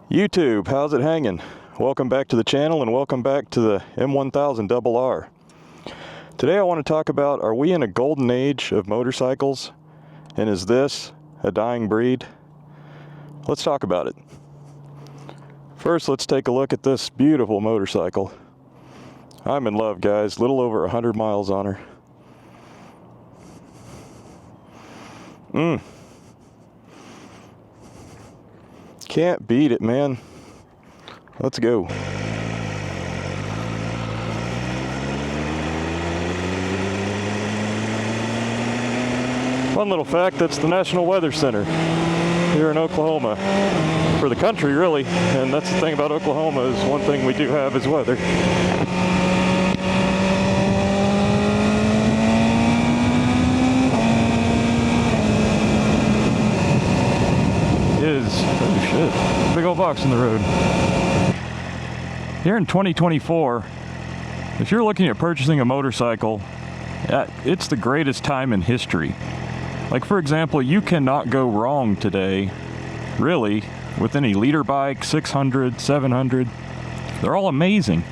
YouTube, how's it hanging? Welcome back to the channel and welcome back to the M1000RR. Today I want to talk about, are we in a golden age of motorcycles? And is this a dying breed? Let's talk about it. First, let's take a look at this beautiful motorcycle. I'm in love, guys. Little over 100 miles on her. Can't beat it, man. Let's go. One little fact, that's the National Weather Center here in Oklahoma. For the country, really. And that's the thing about Oklahoma, is one thing we do have is weather. Oh shit, big old box in the road. Here in 2024, if you're looking at purchasing a motorcycle, it's the greatest time in history. Like, for example, you cannot go wrong today, really, with any leader bike, 600, 700. They're all amazing.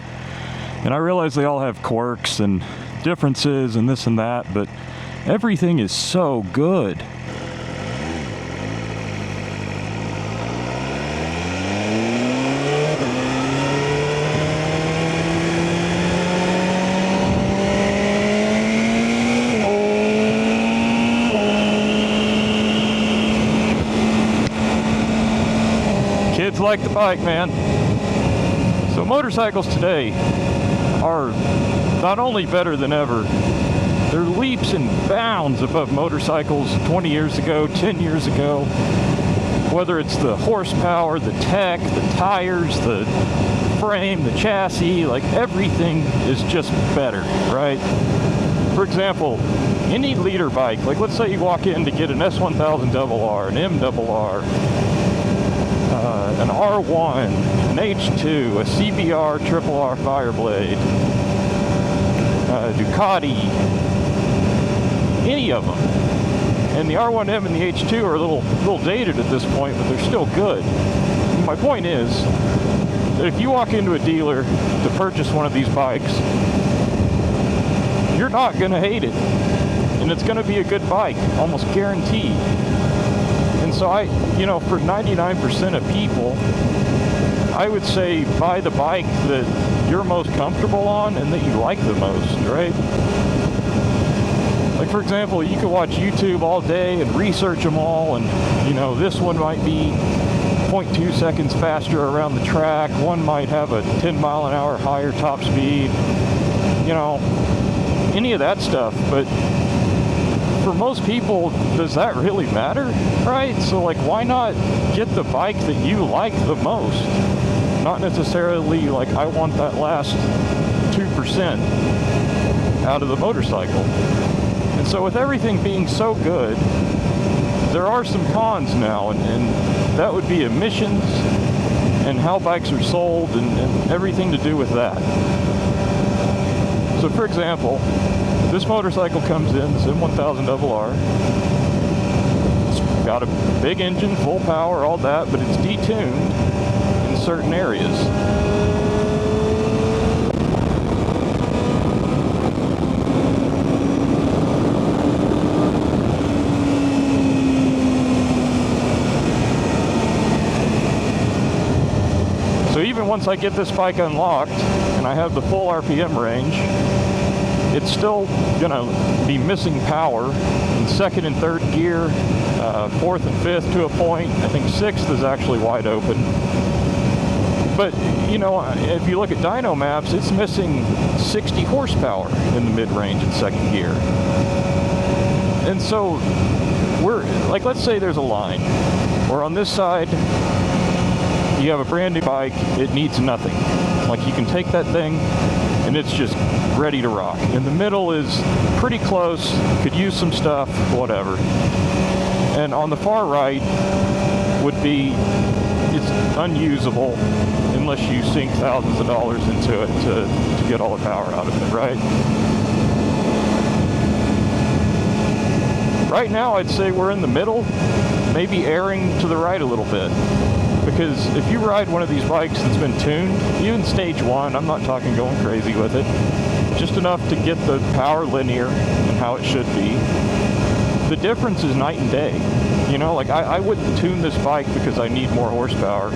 And I realize they all have quirks and differences and this and that, but everything is so good. Kids like the bike, man. So motorcycles today are not only better than ever, they're leaps and bounds above motorcycles 20 years ago, 10 years ago. Whether it's the horsepower, the tech, the tires, the frame, the chassis, like everything is just better, right? For example, any leader bike, like let's say you walk in to get an S1000RR, an M00R, an R1, an H2, a CBR RRR Fireblade, Ducati, any of them. And the R1M and the H2 are a little dated at this point, but they're still good. And my point is that if you walk into a dealer to purchase one of these bikes, you're not going to hate it. And it's going to be a good bike, almost guaranteed. And so for 99% of people, I would say buy the bike that you're most comfortable on and that you like the most, right? Like, for example, you could watch YouTube all day and research them all, and this one might be 0.2 seconds faster around the track, one might have a 10 mile an hour higher top speed, any of that stuff. But for most people, does that really matter, right? So like, why not get the bike that you like the most? Not necessarily like, I want that last 2% out of the motorcycle. And so with everything being so good, there are some cons now, and that would be emissions and how bikes are sold and everything to do with that. So for example, this motorcycle comes in, this M1000RR. It's got a big engine, full power, all that, but it's detuned in certain areas. So even once I get this bike unlocked and I have the full RPM range, it's still gonna be missing power in second and third gear, fourth and fifth to a point. I think sixth is actually wide open. But if you look at dyno maps, it's missing 60 horsepower in the mid-range and second gear. And so we're like, let's say there's a line where on this side you have a brand new bike, it needs nothing. Like, you can take that thing and it's just ready to rock. In the middle is pretty close, could use some stuff, whatever. And on the far right would be, it's unusable unless you sink thousands of dollars into it to get all the power out of it, right? Right now, I'd say we're in the middle, maybe erring to the right a little bit. because if you ride one of these bikes that's been tuned, even stage 1, I'm not talking going crazy with it, just enough to get the power linear and how it should be, the difference is night and day. You know, like I wouldn't tune this bike because I need more horsepower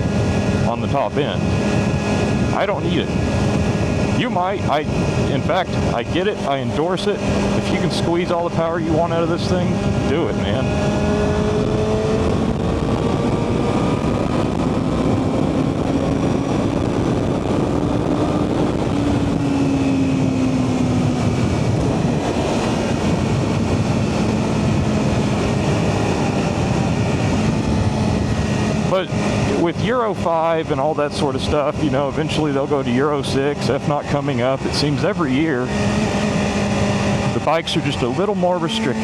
on the top end. I don't need it. You might. In fact, I get it. I endorse it. If you can squeeze all the power you want out of this thing, do it, man. But with Euro 5 and all that sort of stuff, you know, eventually they'll go to Euro 6, if not coming up. It seems every year the bikes are just a little more restricted.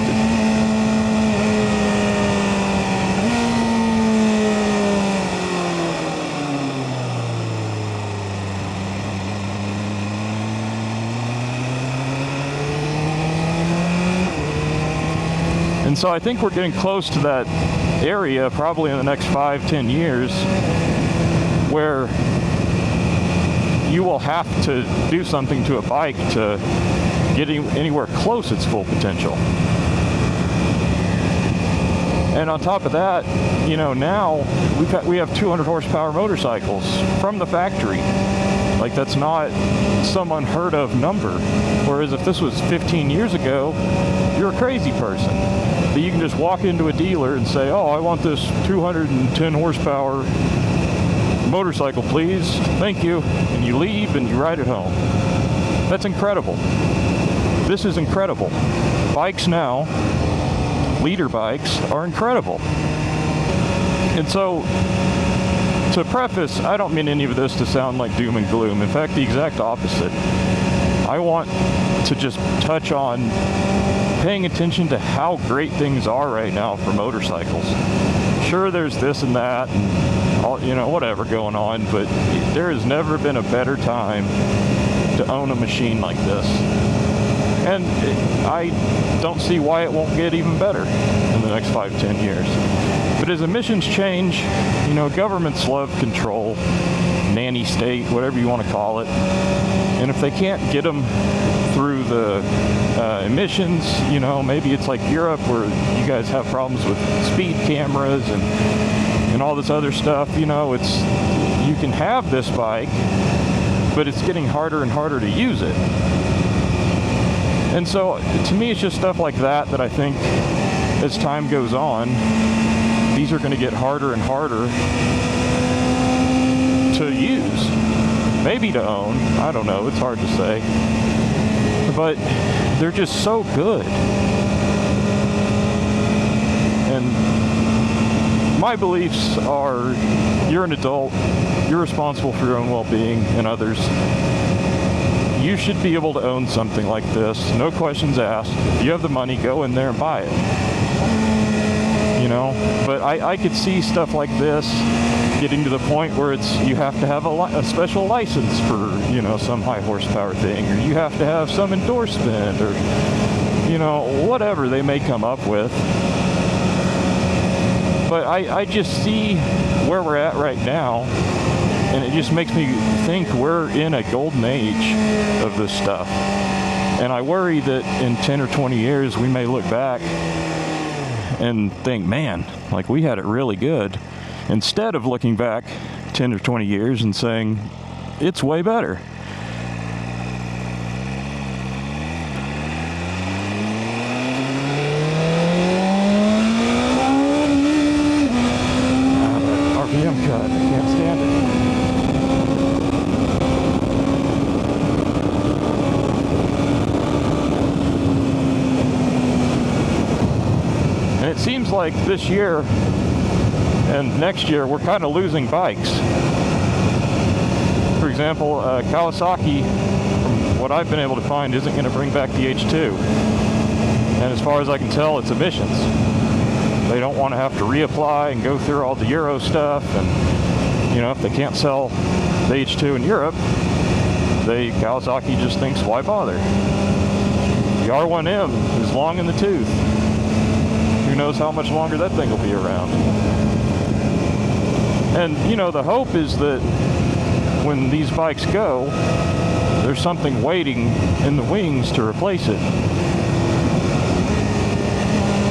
And so I think we're getting close to that area, probably in the next 5-10 years, where you will have to do something to a bike to get anywhere close its full potential. And on top of that, you know, now we have 200 horsepower motorcycles from the factory. Like, that's not some unheard of number. Whereas if this was 15 years ago, you're a crazy person. But you can just walk into a dealer and say, oh, I want this 210 horsepower motorcycle, please. Thank you. And you leave and you ride it home. That's incredible. This is incredible. Bikes now, leader bikes, are incredible. And so, to preface, I don't mean any of this to sound like doom and gloom. In fact, the exact opposite. I want to just touch on paying attention to how great things are right now for motorcycles. Sure, there's this and that and all, you know, whatever going on, but there has never been a better time to own a machine like this. And I don't see why it won't get even better in the next 5-10 years. But as emissions change, you know, governments love control, nanny state, whatever you want to call it. And if they can't get them through the emissions, you know, maybe it's like Europe where you guys have problems with speed cameras and all this other stuff. You know, it's, you can have this bike, but it's getting harder and harder to use it. And so to me, it's just stuff like that I think as time goes on, these are going to get harder and harder to use, maybe to own. I don't know, it's hard to say, but they're just so good. And my beliefs are, you're an adult, you're responsible for your own well-being and others. You should be able to own something like this, no questions asked. If you have the money, go in there and buy it. You know, but I could see stuff like this getting to the point where it's, you have to have a special license for, you know, some high horsepower thing, or you have to have some endorsement, or, you know, whatever they may come up with. But I just see where we're at right now, and it just makes me think we're in a golden age of this stuff. And I worry that in 10 or 20 years we may look back and think, man, like we had it really good, instead of looking back 10 or 20 years and saying, it's way better. RPM cut, I can't stand it. And it seems like this year and next year we're kind of losing bikes. For example, Kawasaki, from what I've been able to find, isn't going to bring back the H2. And as far as I can tell, it's emissions. They don't want to have to reapply and go through all the Euro stuff. And, you know, if they can't sell the H2 in Europe, Kawasaki just thinks, why bother? The R1M is long in the tooth. Who knows how much longer that thing will be around. And, you know, the hope is that when these bikes go, there's something waiting in the wings to replace it.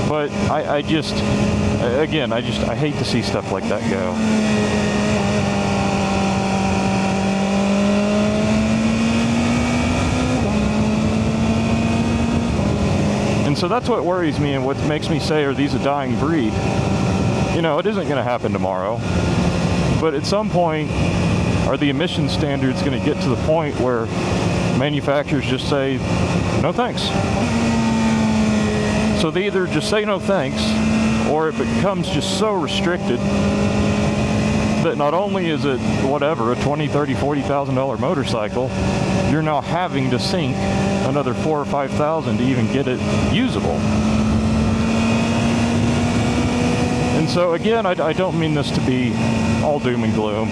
But I hate to see stuff like that go. And so that's what worries me and what makes me say, are these a dying breed? You know, it isn't going to happen tomorrow. But at some point, are the emission standards going to get to the point where manufacturers just say, no thanks? So they either just say no thanks, or it becomes just so restricted that not only is it, whatever, a $20,000, $30,000, $40,000 motorcycle, you're now having to sink another $4,000 or $5,000 to even get it usable. And so again, I don't mean this to be all doom and gloom.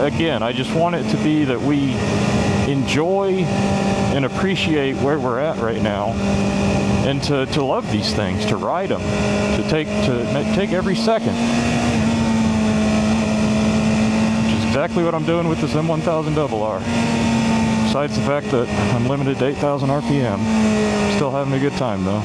Again, I just want it to be that we enjoy and appreciate where we're at right now, and to love these things, to ride them, to take every second. Which is exactly what I'm doing with this M1000RR. Besides the fact that I'm limited to 8,000 RPM. Still having a good time though.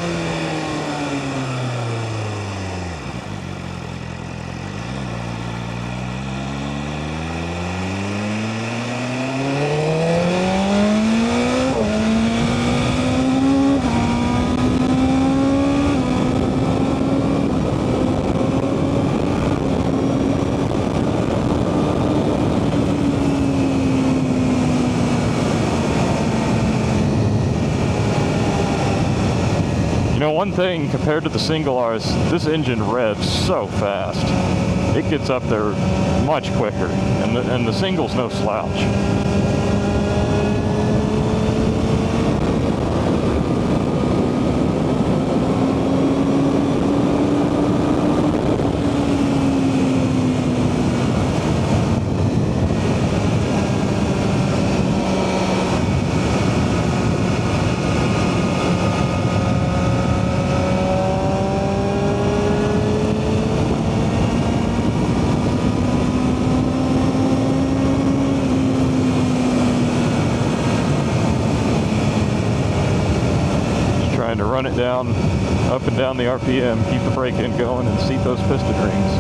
You know, one thing compared to the single R's, this engine revs so fast. It gets up there much quicker, and the single's no slouch. To run it down, up and down the RPM, keep the brake in going, and seat those piston rings.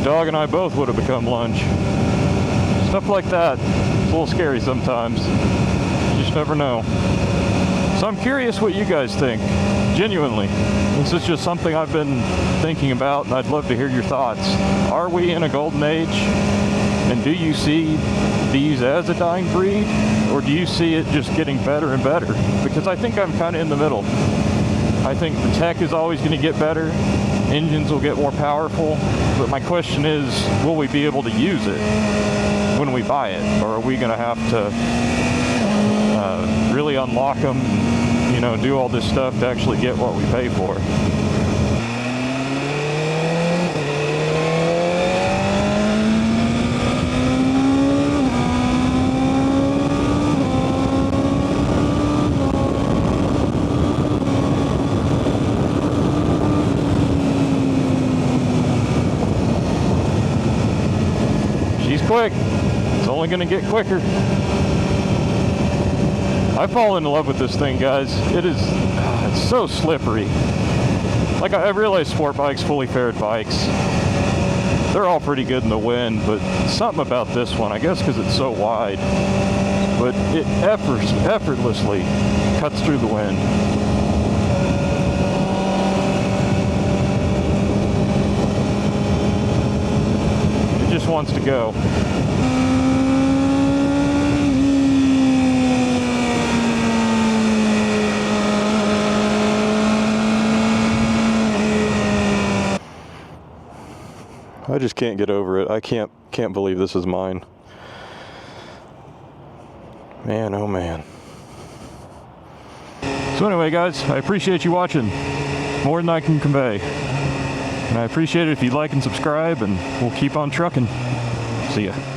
Dog and I both would have become lunch. Stuff like that. It's a little scary sometimes. You just never know. So I'm curious what you guys think. Genuinely. This is just something I've been thinking about, and I'd love to hear your thoughts. Are we in a golden age? And do you see these as a dying breed? Or do you see it just getting better and better? Because I think I'm kind of in the middle. I think the tech is always going to get better. Engines will get more powerful, but my question is, will we be able to use it when we buy it? Or are we going to have to really unlock them, you know, do all this stuff to actually get what we pay for? Quick. It's only going to get quicker. I fall in love with this thing, guys. It's so slippery. Like, I realize sport bikes, fully faired bikes, they're all pretty good in the wind, but something about this one, I guess because it's so wide, but it effortlessly cuts through the wind. just wants to go. I just can't get over it. I can't believe this is mine. Man, oh man. So anyway, guys, I appreciate you watching more than I can convey. And I appreciate it if you'd like and subscribe, and we'll keep on trucking. See ya.